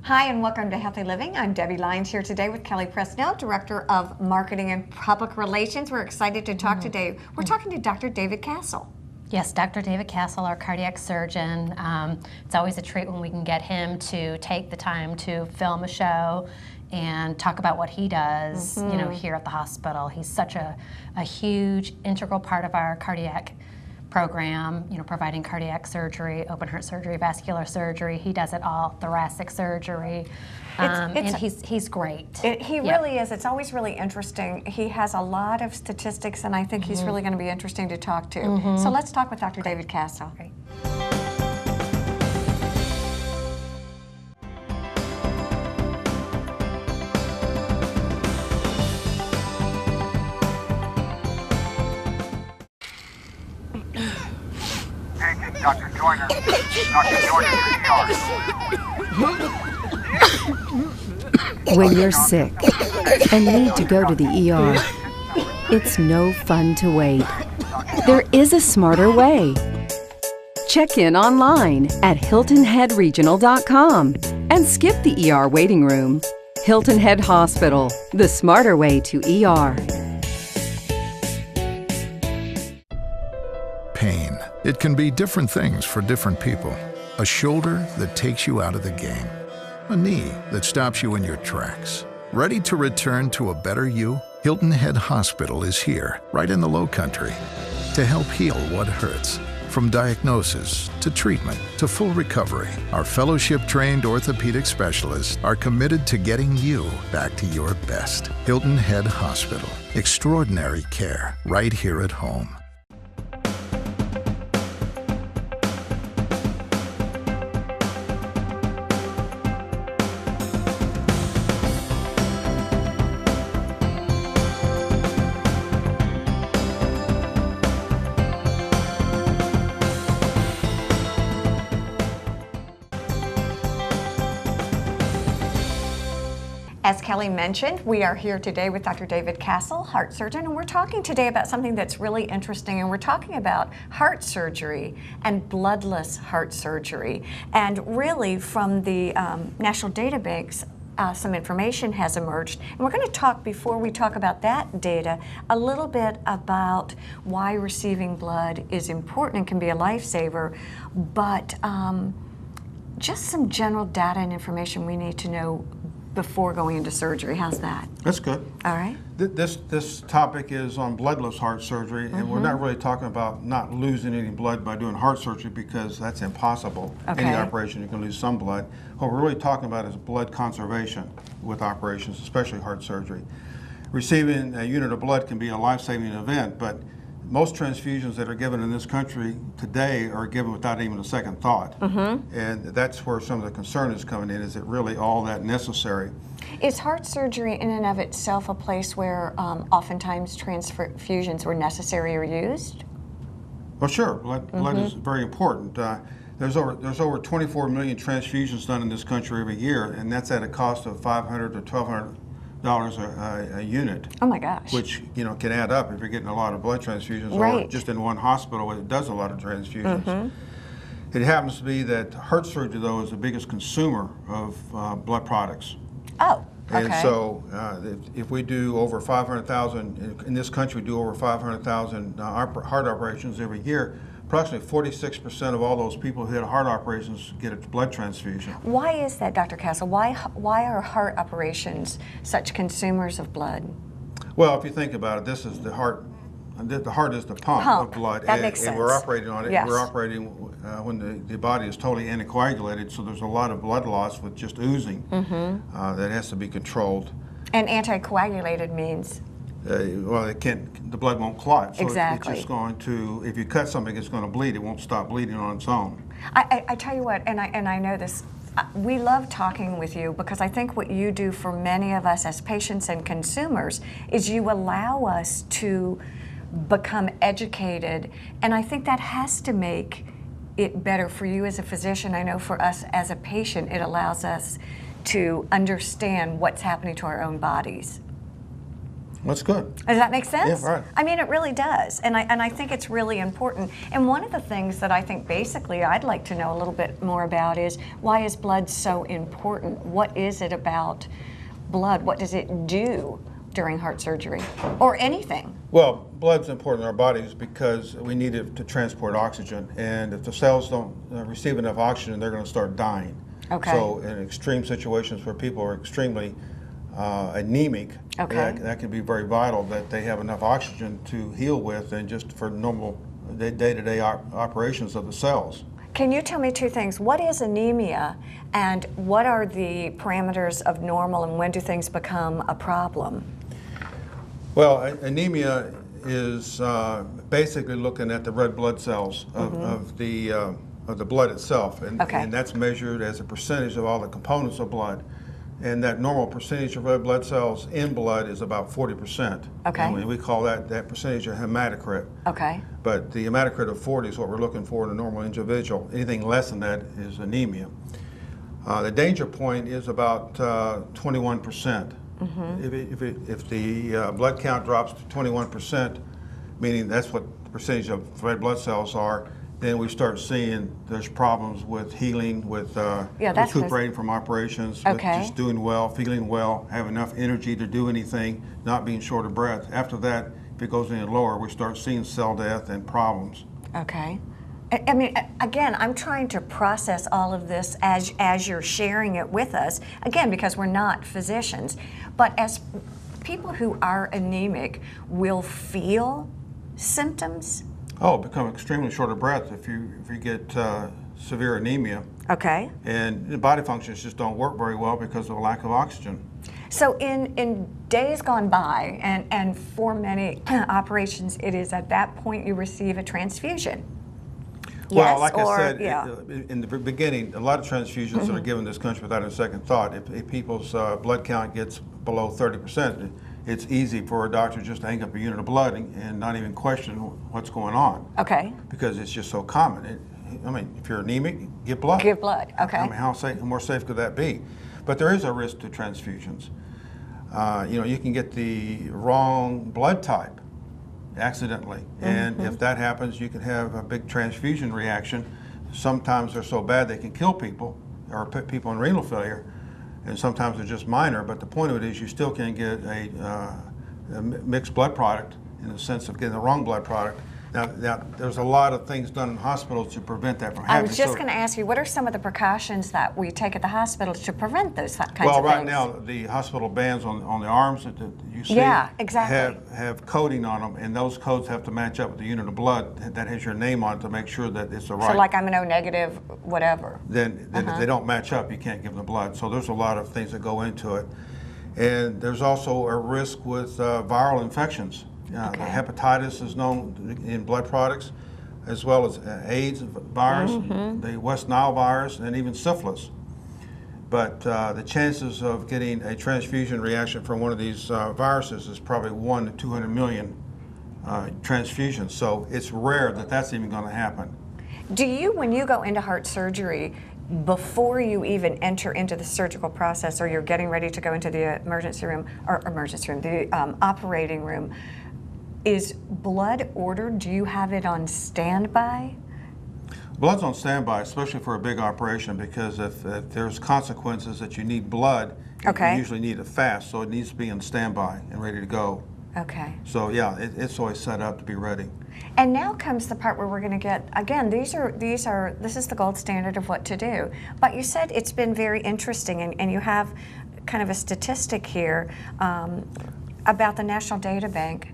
Hi, and welcome to Healthy Living. I'm Debbie Lyons here today with Kelly Presnell, Director of Marketing and Public Relations. We're excited to talk today. We're talking to Dr. David Kastl. Yes, Dr. David Kastl, our cardiac surgeon. It's always a treat when we can get him to take the time to film a show and talk about what he does, you know, here at the hospital. He's such a huge, integral part of our cardiac program, you know, providing cardiac surgery, open heart surgery, vascular surgery. He does it all, thoracic surgery, and he's great. He really is. It's always really interesting. He has a lot of statistics, and I think he's really going to be interesting to talk to. So let's talk with Dr. David Kastl. Great. Dr. Joyner. Dr. Joyner, When you're sick and need to go to the ER, it's no fun to wait. There is a smarter way. Check in online at HiltonHeadRegional.com and skip the ER waiting room. Hilton Head Hospital, the smarter way to ER. Pain. It can be different things for different people. A shoulder that takes you out of the game. A knee that stops you in your tracks. Ready to return to a better you? Hilton Head Hospital is here, right in the Low Country, to help heal what hurts. From diagnosis to treatment to full recovery, our fellowship-trained orthopedic specialists are committed to getting you back to your best. Hilton Head Hospital. Extraordinary care right here at home. As Kelly mentioned, we are here today with Dr. David Kastl, heart surgeon, and we're talking today about something that's really interesting, and we're talking about heart surgery and bloodless heart surgery. And really, from the National Data Banks, some information has emerged, and we're going to talk, before we talk about that data, a little bit about why receiving blood is important and can be a lifesaver, but just some general data and information we need to know before going into surgery. How's that? That's good. All right. This topic is on bloodless heart surgery, and we're not really talking about not losing any blood by doing heart surgery, because that's impossible. Okay. Any operation, you can lose some blood. What we're really talking about is blood conservation with operations, especially heart surgery. Receiving a unit of blood can be a life-saving event, but most transfusions that are given in this country today are given without even a second thought. And that's where some of the concern is coming in. Is it really all that necessary? Is heart surgery in and of itself a place where oftentimes transfusions were necessary or used? Well, sure. Blood is very important. There's over 24 million transfusions done in this country every year, and that's at a cost of $500 to $1,200 a unit. Oh my gosh. Which, you know, can add up if you're getting a lot of blood transfusions, right. or just in one hospital it does a lot of transfusions. It happens to be that heart surgery, though, is the biggest consumer of blood products. Oh, okay. And so if we do over 500,000, in this country we do over 500,000 heart operations every year, approximately 46% of all those people who had heart operations get a blood transfusion. Why is that, Dr. Kastl? Why are heart operations such consumers of blood? Well, if you think about it, this is the heart. The heart is the pump of blood. That makes sense. And we're operating on it. Yes. We're operating when the body is totally anticoagulated, so there's a lot of blood loss with just oozing that has to be controlled. And anticoagulated means? Well, the blood won't clot. So exactly. It's just going to, if you cut something, it's going to bleed. It won't stop bleeding on its own. I tell you what, and I know this, we love talking with you, because I think what you do for many of us as patients and consumers is you allow us to become educated, and I think that has to make it better for you as a physician. I know for us as a patient, it allows us to understand what's happening to our own bodies. That's good. Does that make sense? Yeah, right. I mean, it really does, and I think it's really important. And one of the things that I think basically I'd like to know a little bit more about is, why is blood so important? What is it about blood? What does it do during heart surgery, or anything? Well, blood's important in our bodies because we need it to transport oxygen, and if the cells don't receive enough oxygen, they're going to start dying. Okay. So in extreme situations where people are extremely anemic, okay, that can be very vital that they have enough oxygen to heal with, and just for normal day-to-day operations of the cells. Can you tell me two things? What is anemia, and what are the parameters of normal, and when do things become a problem? Well, anemia is basically looking at the red blood cells of the blood itself, and, okay, and that's measured as a percentage of all the components of blood. And that normal percentage of red blood cells in blood is about 40%. Okay. And we call that percentage a hematocrit. Okay. But the hematocrit of 40 is what we're looking for in a normal individual. Anything less than that is anemia. The danger point is about 21%. If the blood count drops to 21%, meaning that's what the percentage of red blood cells are, then we start seeing there's problems with healing, with recuperating from operations, with just doing well, feeling well, have enough energy to do anything, not being short of breath. After that, if it goes any lower, we start seeing cell death and problems. Okay. I mean, again, I'm trying to process all of this as you're sharing it with us, again, because we're not physicians. But as people who are anemic will feel symptoms. Oh, become extremely short of breath if you get severe anemia. Okay. And the body functions just don't work very well because of a lack of oxygen. So in days gone by, and for many operations, it is at that point you receive a transfusion. Well, Yes, like or, I said, yeah. in the beginning, a lot of transfusions that are given in this country without a second thought. If people's blood count gets below 30%, it's easy for a doctor just to hang up a unit of blood and not even question what's going on. Okay. Because it's just so common. I mean, if you're anemic, give blood. Give blood, okay. I mean, how more safe could that be? But there is a risk to transfusions. You can get the wrong blood type accidentally, and if that happens, you can have a big transfusion reaction. Sometimes they're so bad they can kill people or put people in renal failure, and sometimes they're just minor, but the point of it is you still can get a mixed blood product in the sense of getting the wrong blood product. Now, there's a lot of things done in hospitals to prevent that from happening. I was just going to ask you, what are some of the precautions that we take at the hospital to prevent those kinds of things? Well, right now, the hospital bands on the arms that you see have coating on them, and those codes have to match up with the unit of blood that has your name on it to make sure that it's the right. So like I'm an O negative, whatever. Then if they don't match up, you can't give them the blood. So there's a lot of things that go into it. And there's also a risk with viral infections. The hepatitis is known in blood products, as well as AIDS virus, the West Nile virus, and even syphilis. But the chances of getting a transfusion reaction from one of these viruses is probably 1 to 200 million transfusions. So it's rare that that's even going to happen. Do you, when you go into heart surgery, before you even enter into the surgical process, or you're getting ready to go into the the operating room, is blood ordered? Do you have it on standby? Blood's on standby, especially for a big operation, because if there's consequences that you need blood, you usually need it fast, so it needs to be on standby and ready to go. Okay. So yeah, it's always set up to be ready. And now comes the part where we're going to get, again, this is the gold standard of what to do. But you said it's been very interesting, and you have kind of a statistic here about the National Data Bank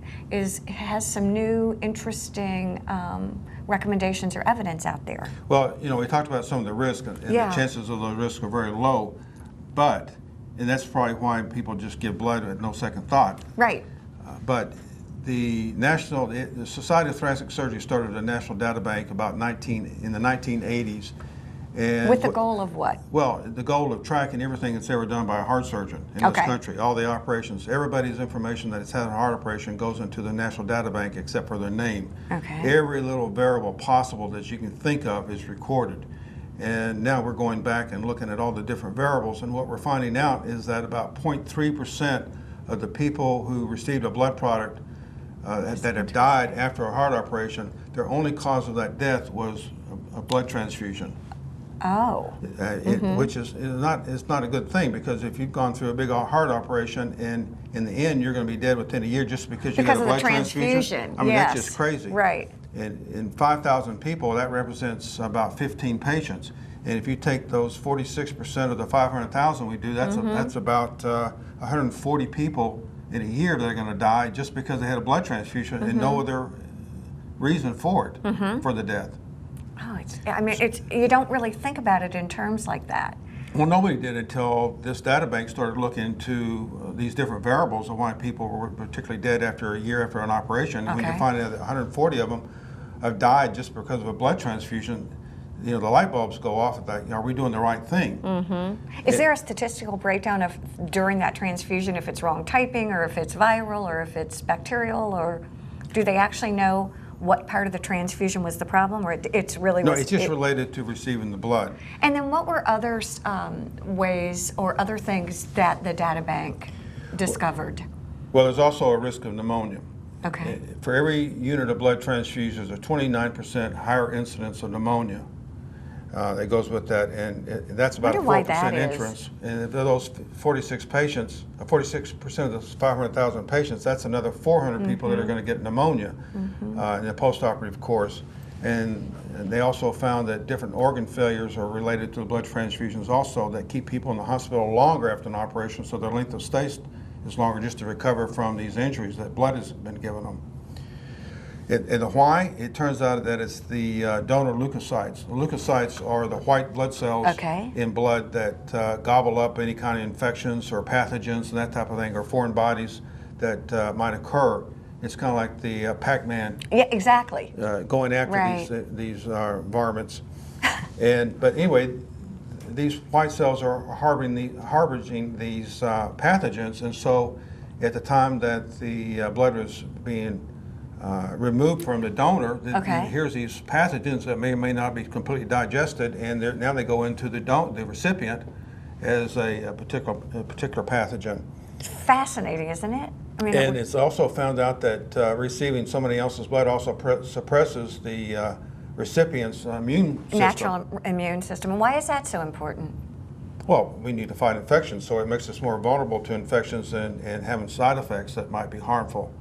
has some new interesting recommendations or evidence out there. Well, we talked about some of the risks, and the chances of those risks are very low, and that's probably why people just give blood at no second thought. Right. But the Society of Thoracic Surgery started a national data bank in the 1980s. And with the goal of what? Well, the goal of tracking everything that's ever done by a heart surgeon in this country, all the operations. Everybody's information that has had a heart operation goes into the National Data Bank except for their name. Okay. Every little variable possible that you can think of is recorded. And now we're going back and looking at all the different variables, and what we're finding out is that about 0.3% of the people who received a blood product that have died after a heart operation, their only cause of that death was a blood transfusion. Oh. Which is not a good thing, because if you've gone through a big heart operation and in the end you're going to be dead within a year just because you got a blood transfusion. I mean, yes. That's just crazy. Right. And in 5,000 people, that represents about 15 patients. And if you take those 46% of the 500,000 we do, that's that's about 140 people in a year that are going to die just because they had a blood transfusion and no other reason for it, for the death. Oh, you don't really think about it in terms like that. Well, nobody did until this data bank started looking into these different variables of why people were particularly dead after a year after an operation. Okay. When you find out that 140 of them have died just because of a blood transfusion, you know, the light bulbs go off at that. Are we doing the right thing? Is there a statistical breakdown of during that transfusion if it's wrong typing, or if it's viral, or if it's bacterial, or do they actually know what part of the transfusion was the problem, or it's really No, it's just related to receiving the blood. And then what were other ways or other things that the data bank discovered? Well, there's also a risk of pneumonia. Okay. For every unit of blood transfused, there's a 29% higher incidence of pneumonia that goes with that, and that's about a 4% incidence. And of those 46 patients, 46% of those 500,000 patients, that's another 400 people that are going to get pneumonia in the postoperative course. And they also found that different organ failures are related to the blood transfusions also, that keep people in the hospital longer after an operation, so their length of stay is longer just to recover from these injuries that blood has been given them. And the why? It turns out that it's the donor leukocytes. The leukocytes are the white blood cells in blood that gobble up any kind of infections or pathogens and that type of thing, or foreign bodies that might occur. It's kind of like the Pac-Man. Yeah, exactly. Going after these varmints. But anyway, these white cells are harboring these pathogens, and so at the time that the blood was being removed from the donor, here's these pathogens that may or may not be completely digested, and now they go into the recipient as a particular pathogen. It's fascinating, isn't it? I mean, and it's also found out that receiving somebody else's blood also suppresses the recipient's immune system. Natural immune system. And why is that so important? Well, we need to fight infections, so it makes us more vulnerable to infections and having side effects that might be harmful.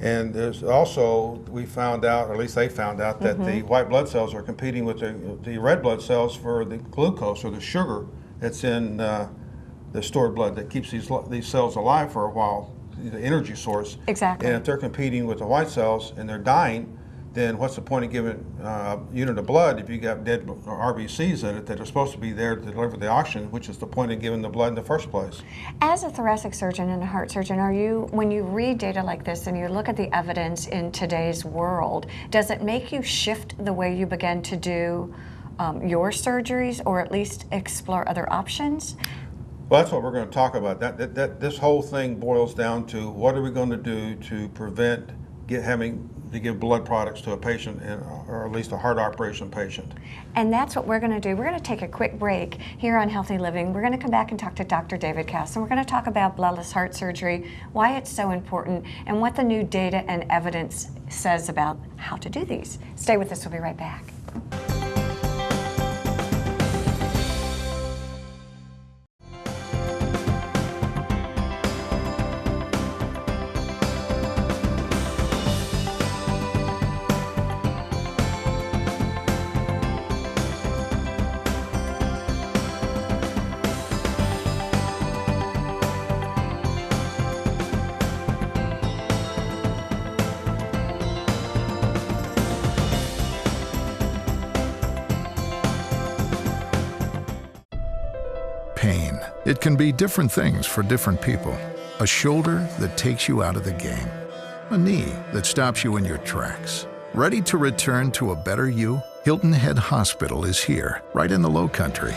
And there's also, we found out, or at least they found out, that the white blood cells are competing with the red blood cells for the glucose or the sugar that's in the stored blood that keeps these cells alive for a while, the energy source. Exactly. And if they're competing with the white cells and they're dying, then what's the point of giving a unit of blood if you got dead RBCs in it that are supposed to be there to deliver the oxygen, which is the point of giving the blood in the first place? As a thoracic surgeon and a heart surgeon, when you read data like this and you look at the evidence in today's world, does it make you shift the way you begin to do your surgeries, or at least explore other options? Well, that's what we're going to talk about. This whole thing boils down to what are we going to do to prevent having to give blood products to a patient, or at least a heart operation patient. And that's what we're going to do. We're going to take a quick break here on Healthy Living. We're going to come back and talk to Dr. David Kastl. We're going to talk about bloodless heart surgery, why it's so important, and what the new data and evidence says about how to do these. Stay with us. We'll be right back. Pain. It can be different things for different people. A shoulder that takes you out of the game. A knee that stops you in your tracks. Ready to return to a better you? Hilton Head Hospital is here, right in the Low Country,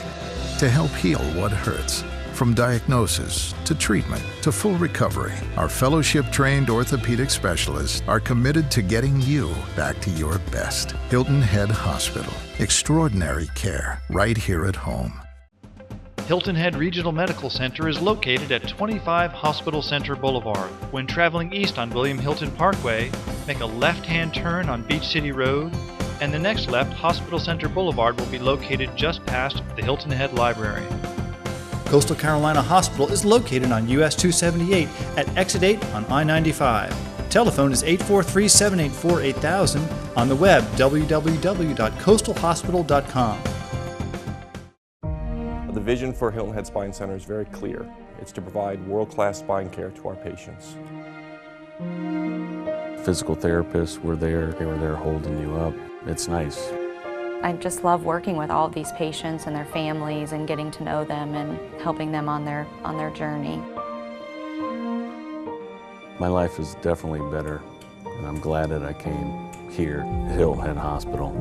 to help heal what hurts. From diagnosis to treatment to full recovery, our fellowship-trained orthopedic specialists are committed to getting you back to your best. Hilton Head Hospital. Extraordinary care right here at home. Hilton Head Regional Medical Center is located at 25 Hospital Center Boulevard. When traveling east on William Hilton Parkway, make a left-hand turn on Beach City Road, and the next left, Hospital Center Boulevard will be located just past the Hilton Head Library. Coastal Carolina Hospital is located on US 278 at Exit 8 on I-95. Telephone is 843-784-8000. On the web, www.coastalhospital.com. The vision for Hilton Head Spine Center is very clear. It's to provide world-class spine care to our patients. Physical therapists were there. They were there holding you up. It's nice. I just love working with all of these patients and their families and getting to know them and helping them on their journey. My life is definitely better, and I'm glad that I came here at Hilton Head Hospital.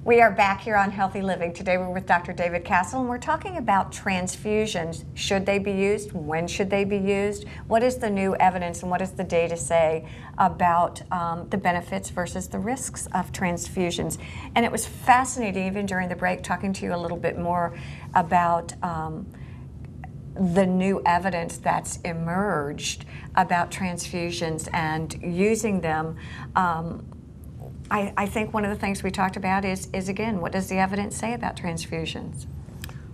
We are back here on Healthy Living. Today we're with Dr. David Kastl, and we're talking about transfusions. Should they be used? When should they be used? What is the new evidence and what does the data say about the benefits versus the risks of transfusions? And it was fascinating, even during the break, talking to you a little bit more about the new evidence that's emerged about transfusions and using them. I think one of the things we talked about is again, what does the evidence say about transfusions?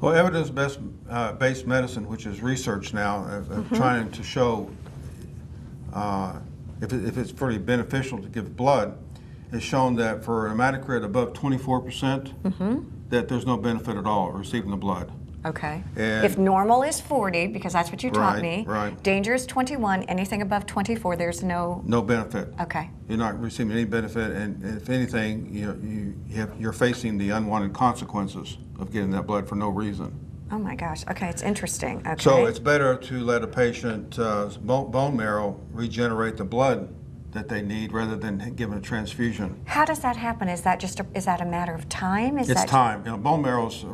Well, evidence-based medicine, which is research now, of trying to show if it's pretty beneficial to give blood, has shown that for a hematocrit above 24%, that there's no benefit at all receiving the blood. Okay. And if normal is 40, because that's what you taught me, right. Danger is 21, anything above 24, there's no benefit. Okay. You're not receiving any benefit, and if anything, you're facing the unwanted consequences of getting that blood for no reason. Oh my gosh. Okay, it's interesting. Okay. So it's better to let a patient's bone marrow regenerate the blood that they need rather than giving a transfusion. How does that happen? Is that just is that a matter of time? It's time. Bone marrows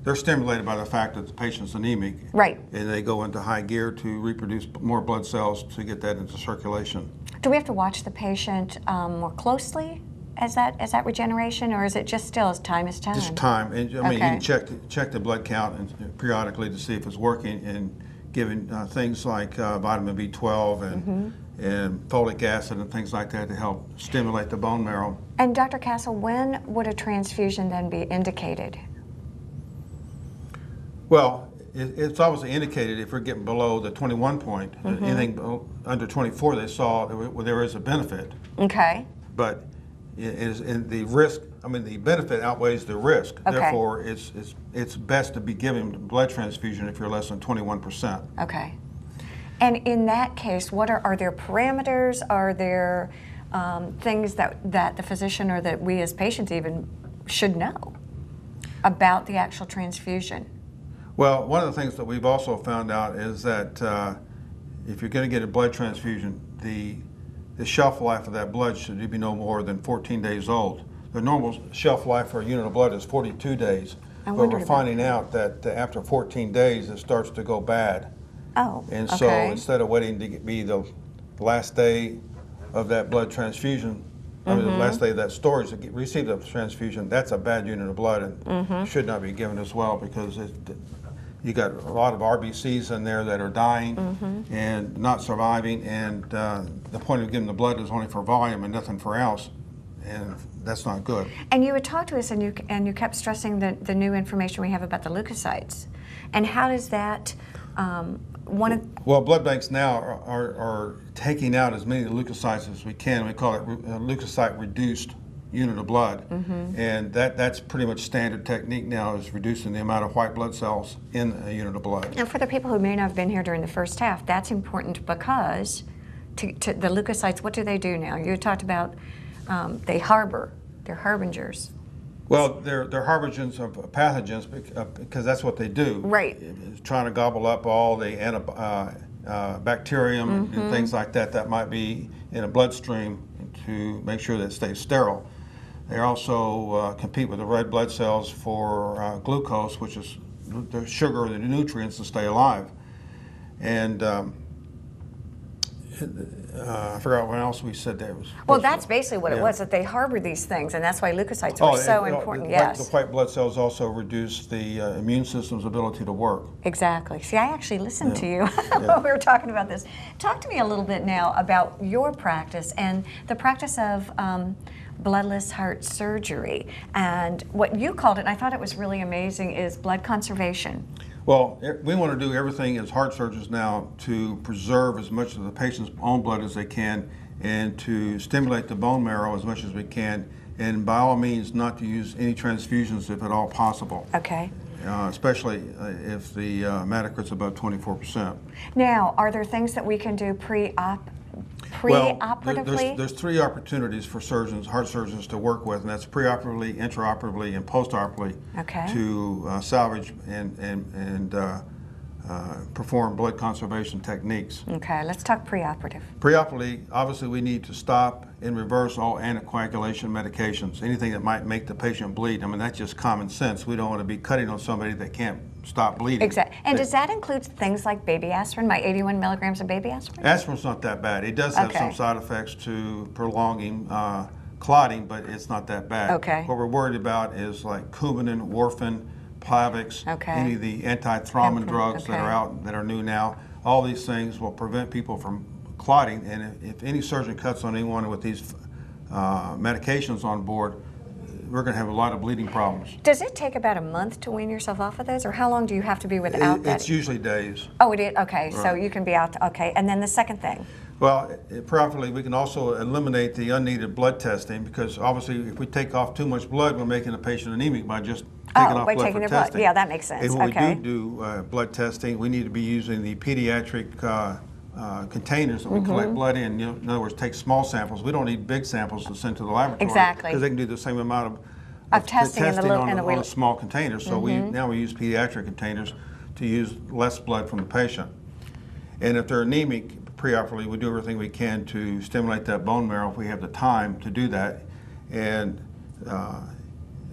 they're stimulated by the fact that the patient's anemic. Right. And they go into high gear to reproduce more blood cells to get that into circulation. Do we have to watch the patient more closely as that regeneration, or is it just still as time is time? Just time. And I mean, you can check the blood count and periodically to see if it's working, and giving things like vitamin B12 and folic acid and things like that to help stimulate the bone marrow. And Dr. Kastl, when would a transfusion then be indicated? Well, it's obviously indicated if we're getting below the 21 point. Anything under 24, they saw there is a benefit. Okay. But it is in the risk. I mean, the benefit outweighs the risk. Okay. Therefore, it's best to be given blood transfusion if you're less than 21%. Okay. And in that case, what are there parameters? Are there things that the physician or that we as patients even should know about the actual transfusion? Well, one of the things that we've also found out is that if you're going to get a blood transfusion, the shelf life of that blood should be no more than 14 days old. The normal shelf life for a unit of blood is 42 days. But we're finding out that after 14 days, it starts to go bad. Oh, and so instead of waiting to be the last day of that blood transfusion, I mean, the last day of that storage to receive the transfusion, that's a bad unit of blood and should not be given as well, because you got a lot of RBCs in there that are dying and not surviving, and the point of giving the blood is only for volume and nothing for else, and that's not good. And you would talk to us, and you kept stressing the new information we have about the leukocytes, and how does that well, blood banks now are taking out as many leukocytes as we can. We call it a leukocyte-reduced unit of blood, and that's pretty much standard technique now, is reducing the amount of white blood cells in a unit of blood. And for the people who may not have been here during the first half, that's important because to the leukocytes, what do they do now? You talked about they're harbingers. Well, they're harbingers of pathogens because that's what they do. Right. It's trying to gobble up all the bacterium and things like that might be in a bloodstream to make sure that it stays sterile. They also compete with the red blood cells for glucose, which is the sugar or the nutrients to stay alive. And I forgot what else we said there. Well, that's basically what it was, that they harbor these things, and that's why leukocytes are so important, yes. The white blood cells also reduce the immune system's ability to work. Exactly. See, I actually listened to you when we were talking about this. Talk to me a little bit now about your practice and the practice of bloodless heart surgery. And what you called it, and I thought it was really amazing, is blood conservation. Well, we want to do everything as heart surgeons now to preserve as much of the patient's own blood as they can and to stimulate the bone marrow as much as we can, and by all means not to use any transfusions if at all possible. Okay. Especially if the hematocrit's above 24%. Now, are there things that we can do preoperatively? Well, there's 3 opportunities for surgeons, heart surgeons, to work with, and that's preoperatively, intraoperatively, and postoperatively to salvage and perform blood conservation techniques. Okay, let's talk preoperative. Preoperatively, obviously we need to stop and reverse all anticoagulation medications, anything that might make the patient bleed. I mean, that's just common sense. We don't want to be cutting on somebody that can't stop bleeding. Exactly. And does that include things like baby aspirin, my 81 milligrams of baby aspirin? Aspirin's not that bad. It does have some side effects to prolonging clotting, but it's not that bad. Okay. What we're worried about is like Coumadin, warfarin, Plavix, any of the anti-thrombin drugs that are out, that are new now. All these things will prevent people from clotting, and if any surgeon cuts on anyone with these medications on board, we're going to have a lot of bleeding problems. Does it take about a month to wean yourself off of those, or how long do you have to be without that? It's usually days. Oh, it is? Okay, so you can be out, and then the second thing? Well, properly, we can also eliminate the unneeded blood testing, because obviously if we take off too much blood, we're making the patient anemic by just taking off blood for testing. Yeah, that makes sense. And when we do blood testing, we need to be using the pediatric containers that we collect blood in. In other words, take small samples. We don't need big samples to send to the laboratory. Exactly. Because they can do the same amount of testing on a small container. So now we use pediatric containers to use less blood from the patient. And if they're anemic, preoperatively, we do everything we can to stimulate that bone marrow if we have the time to do that. And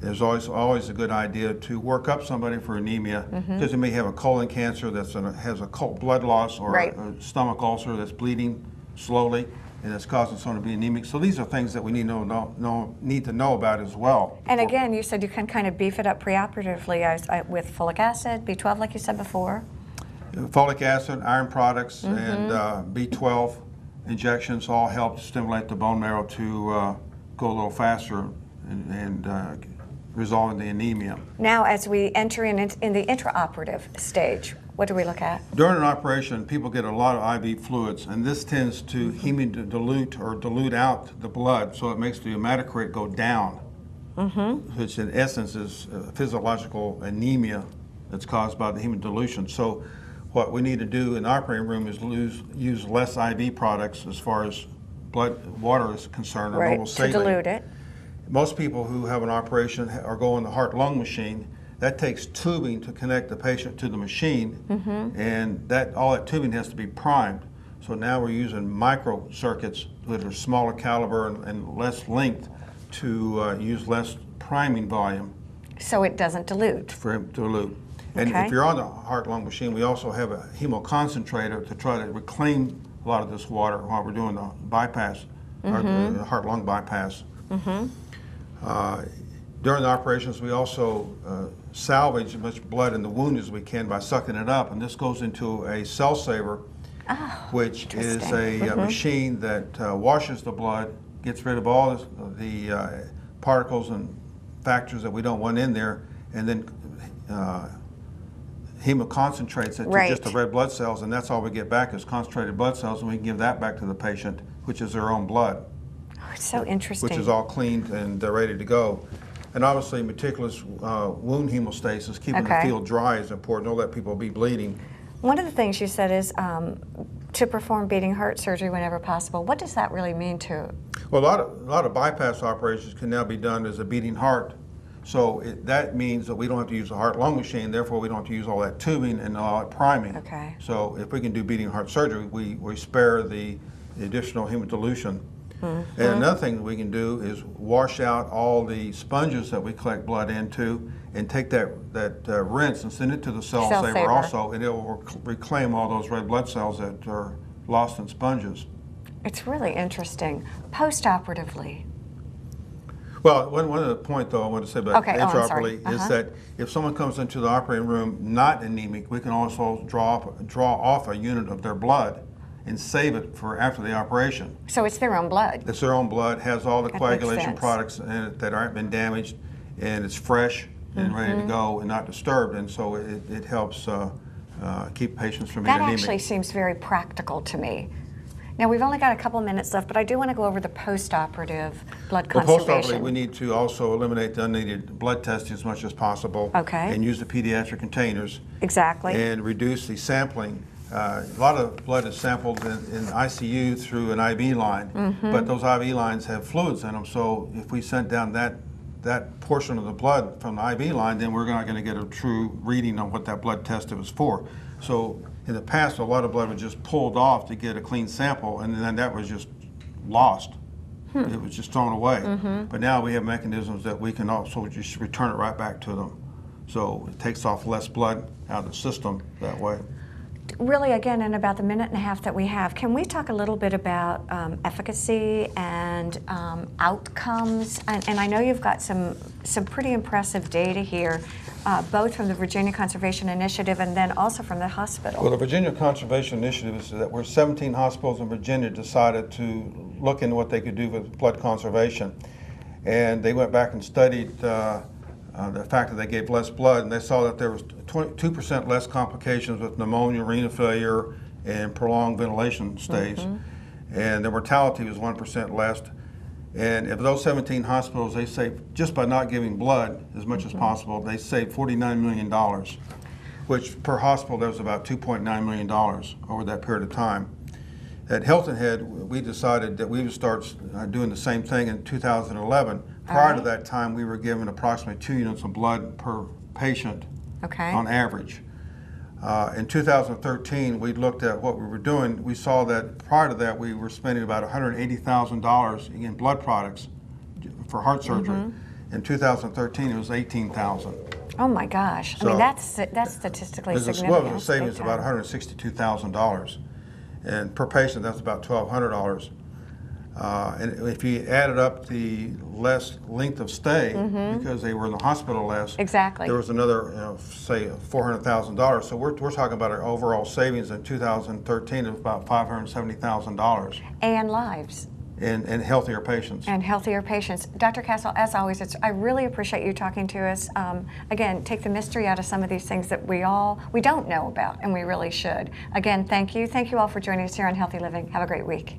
there's always a good idea to work up somebody for anemia, because they may have a colon cancer that has a blood loss, or a stomach ulcer that's bleeding slowly and that's causing someone to be anemic. So these are things that we need to know about as well. And again, you said you can kind of beef it up preoperatively with folic acid, B12, like you said before. Folic acid, iron products, and B12 injections all help to stimulate the bone marrow to go a little faster and resolving the anemia. Now, as we enter in the intraoperative stage, what do we look at? During an operation, people get a lot of IV fluids, and this tends to hemodilute or dilute out the blood, so it makes the hematocrit go down, which in essence is physiological anemia that's caused by the hemodilution. So what we need to do in the operating room is use less IV products as far as water is concerned, or normal saline. To dilute it. Most people who have an operation or go on the heart-lung machine, that takes tubing to connect the patient to the machine, and all that tubing has to be primed. So now we're using microcircuits that are smaller caliber and less length to use less priming volume. So it doesn't dilute. For it to dilute. And if you're on the heart-lung machine, we also have a hemoconcentrator to try to reclaim a lot of this water while we're doing the bypass, or the heart-lung bypass. During the operations, we also salvage as much blood in the wound as we can by sucking it up, and this goes into a cell saver, which is a machine that washes the blood, gets rid of all the particles and factors that we don't want in there, and then hemoconcentrates it to just the red blood cells, and that's all we get back is concentrated blood cells, and we can give that back to the patient, which is their own blood. Oh, it's so interesting. Which is all cleaned and ready to go. And obviously meticulous wound hemostasis, keeping the field dry, is important. Don't let people be bleeding. One of the things you said is to perform beating heart surgery whenever possible. What does that really mean to? Well, a lot of bypass operations can now be done as a beating heart. So that means that we don't have to use a heart-lung machine, therefore we don't have to use all that tubing and all that priming. So if we can do beating heart surgery, we spare the additional hemodilution. And another thing that we can do is wash out all the sponges that we collect blood into and take that rinse and send it to the cell saver also, and it will reclaim all those red blood cells that are lost in sponges. It's really interesting. Post-operatively. Well, one other point, though, I want to say about intraoperatively is that if someone comes into the operating room not anemic, we can also draw off a unit of their blood and save it for after the operation. So it's their own blood. It's their own blood, has all the That coagulation makes sense. products in it that aren't been damaged, and it's fresh and ready to go and not disturbed, and so it helps keep patients from being That anemic. actually seems very practical to me. Now, we've only got a couple minutes left, but I do want to go over the post-operative blood conservation. Post-operatively, we need to also eliminate the unneeded blood testing as much as possible. Okay. And use the pediatric containers. Exactly. And reduce the sampling. A lot of blood is sampled in ICU through an IV line, but those IV lines have fluids in them, so if we sent down that portion of the blood from the IV line, then we're not going to get a true reading on what that blood test was for. So in the past, a lot of blood was just pulled off to get a clean sample, and then that was just lost. It was just thrown away. But now we have mechanisms that we can also just return it right back to them. So it takes off less blood out of the system that way. Really, again, in about the minute and a half that we have, can we talk a little bit about efficacy and outcomes? And I know you've got some pretty impressive data here, both from the Virginia Conservation Initiative and then also from the hospital. Well, the Virginia Conservation Initiative is that we're 17 hospitals in Virginia decided to look into what they could do with blood conservation. And they went back and studied the fact that they gave less blood, and they saw that there was 2% less complications with pneumonia, renal failure, and prolonged ventilation stays. And the mortality was 1% less. And of those 17 hospitals, they saved, just by not giving blood as much as possible, they saved $49 million, which per hospital, there was about $2.9 million over that period of time. At Hilton Head, we decided that we would start doing the same thing in 2011. Prior to that time, we were given approximately 2 units of blood per patient on average. In 2013, we looked at what we were doing. We saw that prior to that, we were spending about $180,000 in blood products for heart surgery. In 2013, it was $18,000. Oh my gosh! So I mean, that's statistically significant. Well, the savings is about $162,000, and per patient, that's about $1,200. And if you added up the less length of stay, because they were in the hospital less, there was another, say, $400,000. So we're talking about our overall savings in 2013 of about $570,000. And lives. And healthier patients. And healthier patients. Dr. Kastl, as always, I really appreciate you talking to us. Again, take the mystery out of some of these things that we don't know about, and we really should. Again, thank you. Thank you all for joining us here on Healthy Living. Have a great week.